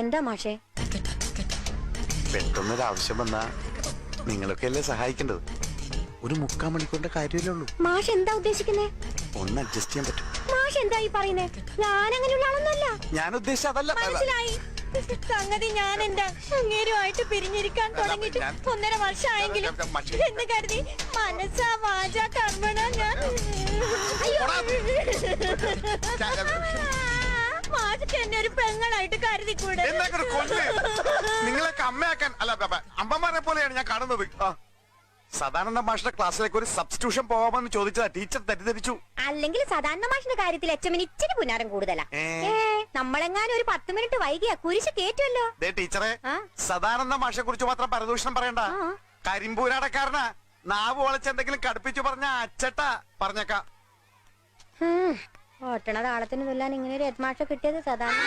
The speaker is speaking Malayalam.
എന്താ മാഷേ? പെട്ടെന്നൊരാവശ്യം വന്നാ നിങ്ങളൊക്കെ അല്ലേ സഹായിക്കേണ്ടത്. ഒരു 3/4 മണിക്കൂറിന്റെ കാര്യമല്ലേ ഉള്ളൂ. മാഷ് എന്താ ഉദ്ദേശിക്കുന്നേ? ഒന്ന് അഡ്ജസ്റ്റ് ചെയ്യാൻ പറ്റും. മാഷ് എന്താ ഈ പറയുന്നേ? ഞാൻ അങ്ങനെയുള്ള ആളൊന്നല്ല. ഞാൻ ഉദ്ദേശിച്ച അതല്ല. മനസ്സിലായി. സംഗതി ഞാൻ എന്റെ അങ്ങേരുമായിട്ട് പിരിഞ്ഞിരിക്കാൻ തുടങ്ങിയിട്ട് 1.5 വർഷമായെങ്കിലും എന്ന് കരുതി മനസ്സാ വാച കർമ്മണ ഞാൻ മാഷക്ക് എന്നെ ഒരു പെങ്ങളായിട്ട് കരുതിക്കൂടെ? നിങ്ങളൊക്കെ അമ്മയാക്കാൻ അല്ല അമ്മമാരെ പോലെയാണ് ഞാൻ കാണുന്നത്. സദാനന്ദ മാഷിന്റെ ക്ലാസ്സിലേക്ക് ഒരു സബ്സ്റ്റിറ്റ്യൂഷൻ പോവാമെന്ന് ചോദിച്ചതാ. ടീച്ചർ തെറ്റിദ്ധരിച്ചു. അല്ലെങ്കിൽ സദാനന്ദ മാഷിന്റെ കാര്യത്തിൽ എച്ചമിന് ഇച്ചിരി പുന്നാരം കൂടുതലാ. നമ്മളെങ്ങാനും ഒരു 10 മിനിറ്റ് വൈകിയാ കുരിശ് കേറ്റുമല്ലോ. ടീച്ചറെ, സദാനന്ദ മാഷിനെ കുറിച്ച് മാത്രം പരദൂഷണം പറയണ്ട. കരിമ്പൂരാടക്കാരനാ. നാവ് വളച്ചെന്തെങ്കിലും കടുപ്പിച്ചു പറഞ്ഞ അച്ചട്ടാ പറഞ്ഞേക്കാം. ഓട്ടണ താളത്തിന് തുല്ലാൻ ഇങ്ങനെ ഒരു ഹെഡ് മാഷ കിട്ടിയത് സദാനന്ദ